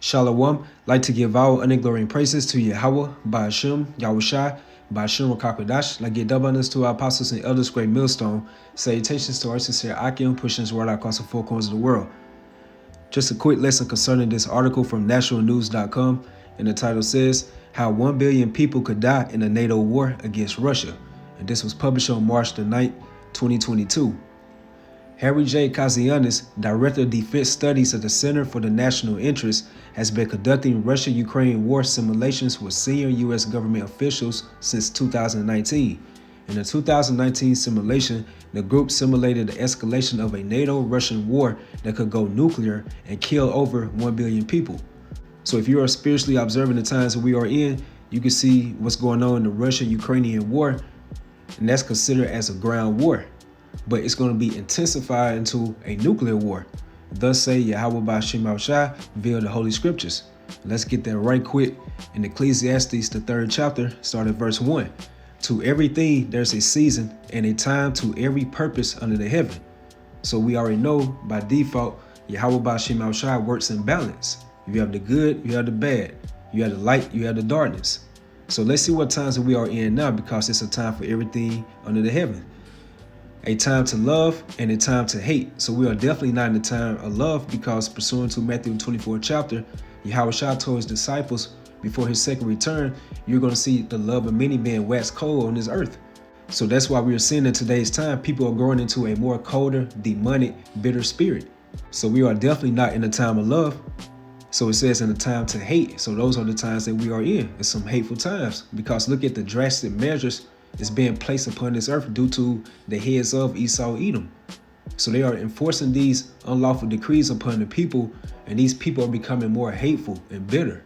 Shalom, like to give our honor, glory, and praises to Yahweh, Ba'ashem, Yahushai, Ba'ashem, Rakakadash, like give double honors to our apostles and elders, great millstone. Salutations to our sincere Akim, pushing this word out across the four corners of the world. Just a quick lesson concerning this article from nationalnews.com, and the title says, How 1 billion people could die in a NATO war against Russia. And this was published on March the 9th, 2022. Harry J. Kazianis, Director of Defense Studies at the Center for the National Interest, has been conducting Russia-Ukraine war simulations with senior U.S. government officials since 2019. In the 2019 simulation, the group simulated the escalation of a NATO-Russian war that could go nuclear and kill over 1 billion people. So if you are spiritually observing the times that we are in, you can see what's going on in the Russia-Ukrainian war, and that's considered as a ground war. But it's going to be intensified into a nuclear war. Thus say Yahweh Ba'ashem Yahushai via the Holy Scriptures. Let's get that right quick. In Ecclesiastes, the 3rd chapter, start at verse 1. To everything there's a season and a time to every purpose under the heaven. So we already know by default, Yahweh Ba'ashem Yahushai works in balance. You have the good, you have the bad. You have the light, you have the darkness. So let's see what times that we are in now, because it's a time for everything under the heaven. A time to love and a time to hate. So we are definitely not in the time of love, because pursuant to Matthew 24 chapter, Yahushua told his disciples before his second return, you're going to see the love of many being waxed cold on this earth. So that's why we are seeing in today's time, people are growing into a more colder, demonic, bitter spirit. So we are definitely not in the time of love. So it says in the time to hate. So those are the times that we are in. It's some hateful times, because look at the drastic measures is being placed upon this earth due to the heads of Esau, Edom. So they are enforcing these unlawful decrees upon the people, and these people are becoming more hateful and bitter.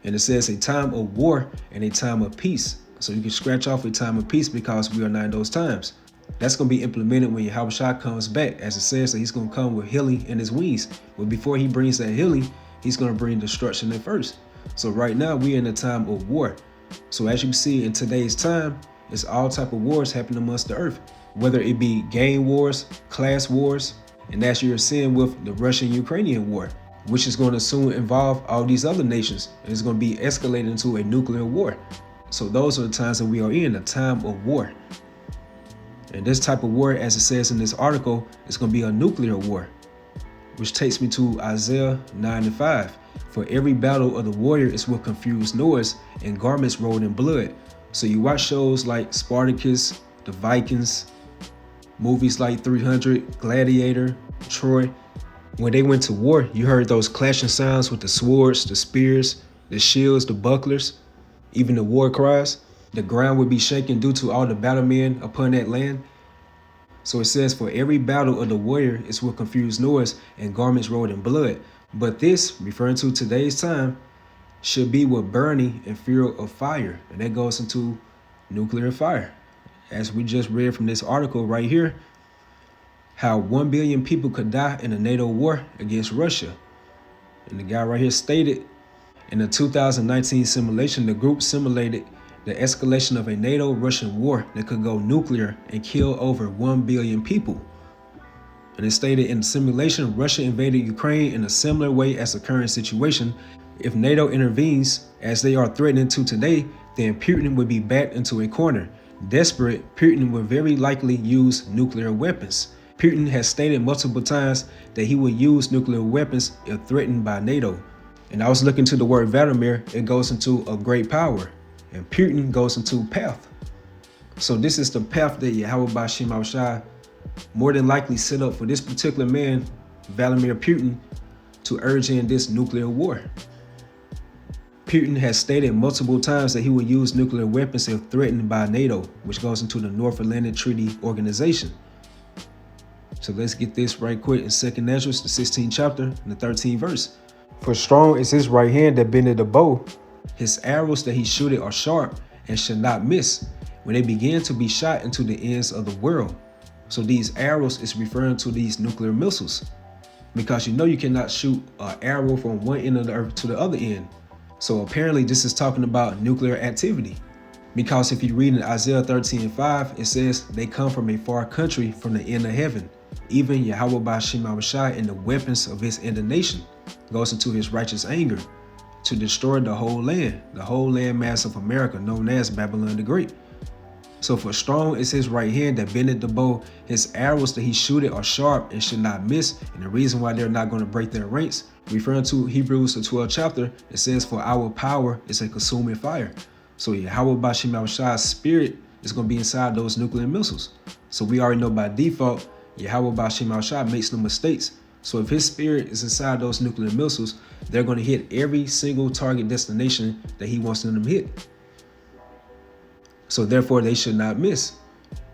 And it says a time of war and a time of peace. So you can scratch off a time of peace, because we are not in those times. That's going to be implemented when Yahushua comes back, as it says that he's going to come with healing in his wings. But before he brings that healing, he's going to bring destruction at first. So right now we're in a time of war. So as you can see in today's time, it's all type of wars happening amongst the earth, whether it be gang wars, class wars, and as you're seeing with the Russian-Ukrainian war, which is going to soon involve all these other nations, and it's going to be escalated into a nuclear war. So those are the times that we are in, a time of war. And this type of war, as it says in this article, is going to be a nuclear war, which takes me to Isaiah 9:5. For every battle of the warrior is with confused noise and garments rolled in blood. So you watch shows like Spartacus, the Vikings, movies like 300, Gladiator, Troy. When they went to war, you heard those clashing sounds with the swords, the spears, the shields, the bucklers, even the war cries. The ground would be shaken due to all the battle men upon that land. So it says, for every battle of the warrior is with confused noise and garments rolled in blood. But this, referring to today's time, should be with burning and fear of fire. And that goes into nuclear fire. As we just read from this article right here, how 1 billion people could die in a NATO war against Russia. And the guy right here stated, in the 2019 simulation, the group simulated the escalation of a NATO-Russian war that could go nuclear and kill over 1 billion people. And it stated in the simulation, Russia invaded Ukraine in a similar way as the current situation. If NATO intervenes, as they are threatening to today, then Putin would be backed into a corner. Desperate, Putin would very likely use nuclear weapons. Putin has stated multiple times that he would use nuclear weapons if threatened by NATO. And I was looking to the word Vladimir, it goes into a great power. And Putin goes into path. So this is the path that Yahweh Ba'ashem Yahushai more than likely set up for this particular man, Vladimir Putin, to urge in this nuclear war. Putin has stated multiple times that he will use nuclear weapons if threatened by NATO, which goes into the North Atlantic Treaty Organization. So let's get this right quick in 2nd Ezra, the 16th chapter, and the 13th verse. For strong is his right hand that bendeth the bow. His arrows that he shooteth are sharp and shall not miss, when they begin to be shot into the ends of the world. So these arrows is referring to these nuclear missiles, because you know you cannot shoot an arrow from one end of the earth to the other end. So apparently this is talking about nuclear activity, because if you read in Isaiah 13:5, it says they come from a far country from the end of heaven. Even Yahweh Ba'Shem Yahushua and the weapons of his indignation goes into his righteous anger to destroy the whole land mass of America known as Babylon the Great. So for strong is his right hand that bendeth the bow, his arrows that he shooteth are sharp and should not miss. And the reason why they're not going to break their ranks, referring to Hebrews the 12th chapter, it says, for our power is a consuming fire. So Yahweh Ba'Shem Yahushua's spirit is going to be inside those nuclear missiles. So we already know by default, Yahweh Ba'Shem Yahushua makes no mistakes. So if his spirit is inside those nuclear missiles, they're going to hit every single target destination that he wants them to hit. So therefore they should not miss.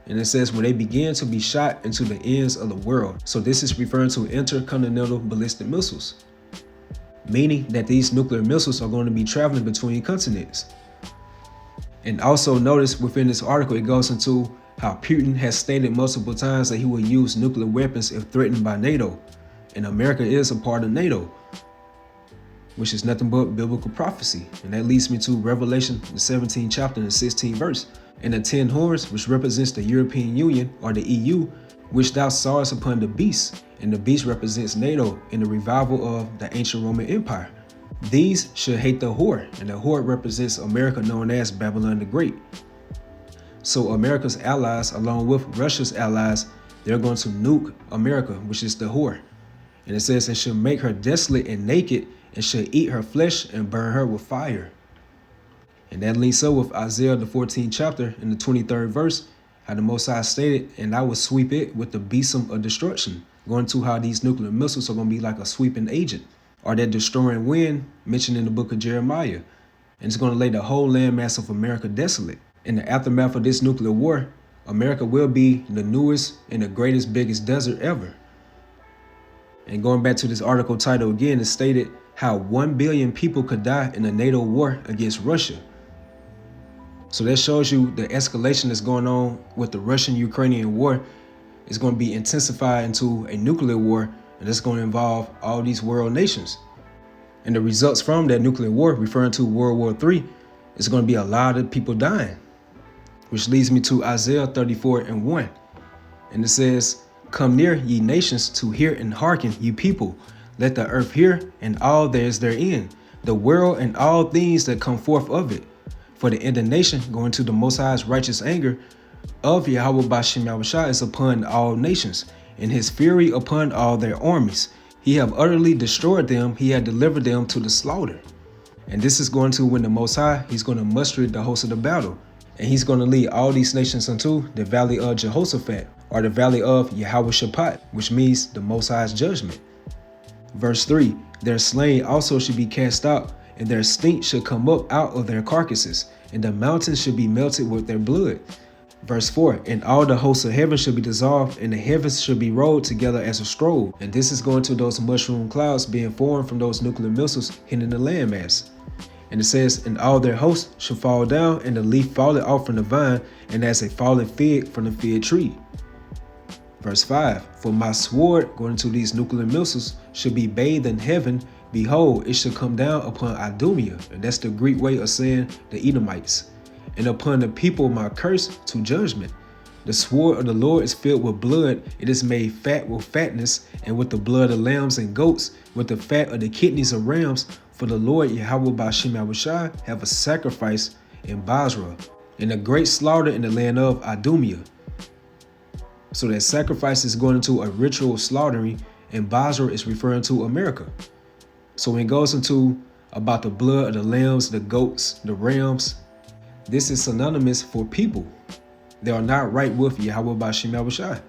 And it says when they begin to be shot into the ends of the world. So this is referring to intercontinental ballistic missiles, meaning that these nuclear missiles are going to be traveling between continents. And also notice within this article, it goes into how Putin has stated multiple times that he will use nuclear weapons if threatened by NATO. And America is a part of NATO, which is nothing but biblical prophecy. And that leads me to Revelation, the 17th chapter and the 16th verse. And the 10 horns, which represents the European Union or the EU, which thou sawest upon the beast. And the beast represents NATO in the revival of the ancient Roman Empire. These should hate the whore, and the whore represents America known as Babylon the Great. So America's allies, along with Russia's allies, they're going to nuke America, which is the whore. And it says, and shall make her desolate and naked, and shall eat her flesh and burn her with fire. And that links up with Isaiah the 14th chapter in the 23rd verse, how the Most High stated, and I will sweep it with the besom of destruction, going to how these nuclear missiles are going to be like a sweeping agent, or that destroying wind mentioned in the book of Jeremiah. And it's going to lay the whole landmass of America desolate. In the aftermath of this nuclear war, America will be the newest and the greatest, biggest desert ever. And going back to this article title again, it stated how 1 billion people could die in a NATO war against Russia. So that shows you the escalation that's going on with the Russian-Ukrainian war is going to be intensified into a nuclear war, and that's going to involve all these world nations. And the results from that nuclear war, referring to World War III, is going to be a lot of people dying, which leads me to Isaiah 34:1. And it says, come near, ye nations, to hear and hearken, ye people. Let the earth hear, and all there is therein, the world and all things that come forth of it. For the indignation going to the Most High's righteous anger of Yahweh Ba'Shem Yahushua is upon all nations, and his fury upon all their armies. He have utterly destroyed them, he had delivered them to the slaughter. And this is going to when the Most High, he's going to muster the host of the battle. And he's going to lead all these nations unto the valley of Jehoshaphat, or the valley of Yahweh Shaphat, which means the Most High's judgment. Verse 3, their slain also should be cast out, and their stink should come up out of their carcasses, and the mountains should be melted with their blood. Verse 4, and all the hosts of heaven should be dissolved, and the heavens should be rolled together as a scroll. And this is going to those mushroom clouds being formed from those nuclear missiles hitting the landmass. And it says, and all their hosts shall fall down, and the leaf falleth off from the vine, and as a fallen fig from the fig tree. Verse 5, for my sword, going to these nuclear missiles, should be bathed in heaven. Behold, it shall come down upon Idumea, and that's the Greek way of saying the Edomites, and upon the people my curse to judgment. The sword of the Lord is filled with blood. It is made fat with fatness, and with the blood of lambs and goats, with the fat of the kidneys of rams. For the Lord Yahweh Ba'Shem Yahushua have a sacrifice in Basra, and a great slaughter in the land of Idumea. So that sacrifice is going into a ritual slaughtering, and Basra is referring to America. So when it goes into about the blood of the lambs, the goats, the rams, this is synonymous for people. They are not right with Yahweh Ba'Shem Yahushua.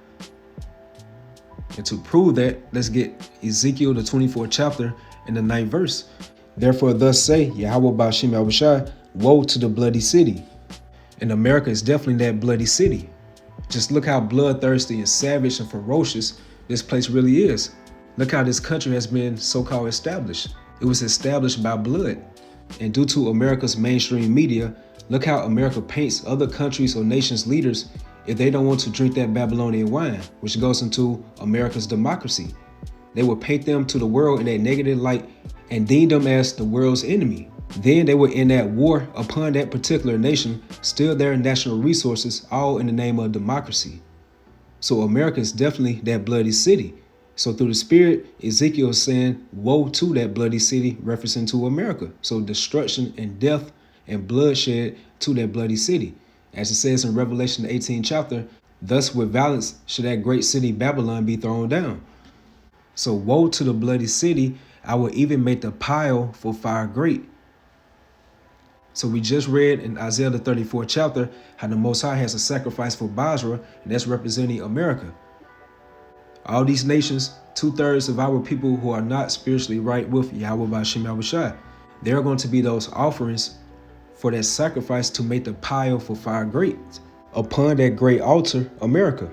And to prove that, let's get Ezekiel the 24th chapter and the 9th verse. Therefore thus say Yahweh Ba'Shem Yahushua, woe to the bloody city. And America is definitely that bloody city. Just look how bloodthirsty and savage and ferocious this place really is. Look how this country has been so-called established. It was established by blood. And due to America's mainstream media, look how America paints other countries or nations' leaders if they don't want to drink that Babylonian wine, which goes into America's democracy. They will paint them to the world in a negative light and deem them as the world's enemy. Then they will end that war upon that particular nation, steal their national resources, all in the name of democracy. So America is definitely that bloody city. So through the spirit, Ezekiel is saying, woe to that bloody city, referencing to America. So destruction and death and bloodshed to that bloody city. As it says in Revelation the 18th chapter, thus with violence should that great city Babylon be thrown down. So woe to the bloody city, I will even make the pile for fire great. So we just read in Isaiah the 34th chapter how the Most High has a sacrifice for Basra, and that's representing America. All these nations, 2/3 of our people who are not spiritually right with Yahweh Ba'ashem Yahushua, they're going to be those offerings for that sacrifice to make the pile for fire great upon that great altar, America.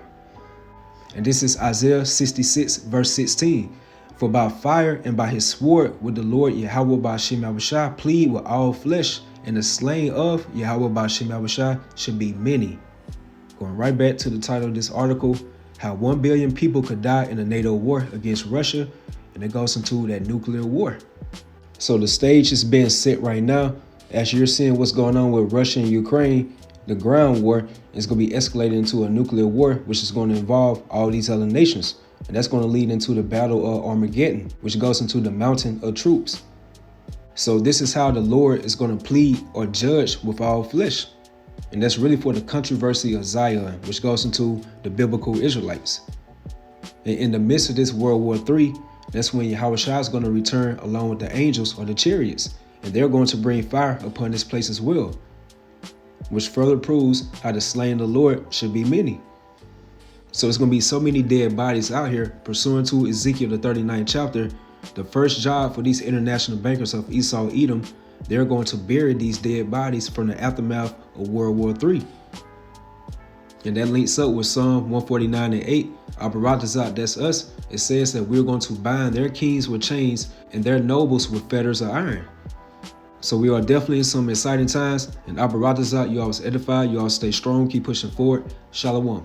And this is Isaiah 66 verse 16. For by fire and by his sword would the Lord Yahweh Ba'ashem Yahushua plead with all flesh, and the slain of Yahweh Ba'ashem Yahushua should be many. Going right back to the title of this article, how 1 billion people could die in a NATO war against Russia, and it goes into that nuclear war. So the stage is being set right now. As you're seeing what's going on with Russia and Ukraine, the ground war is going to be escalated into a nuclear war, which is going to involve all these other nations. And that's going to lead into the Battle of Armageddon, which goes into the mountain of troops. So this is how the Lord is going to plead or judge with all flesh. And that's really for the controversy of Zion, which goes into the biblical Israelites. And in the midst of this World War III, that's when Yahushua is going to return along with the angels or the chariots. And they're going to bring fire upon this place as well, which further proves how the slain of the Lord should be many. So it's going to be so many dead bodies out here. Pursuant to Ezekiel the 39th chapter, the first job for these international bankers of Esau Edom, they're going to bury these dead bodies from the aftermath of World War III. And that links up with Psalm 149 and 8. Abaratazat, that's us. It says that we're going to bind their kings with chains and their nobles with fetters of iron. So we are definitely in some exciting times. And Abaratazat, you always edify, you all stay strong, keep pushing forward. Shalom.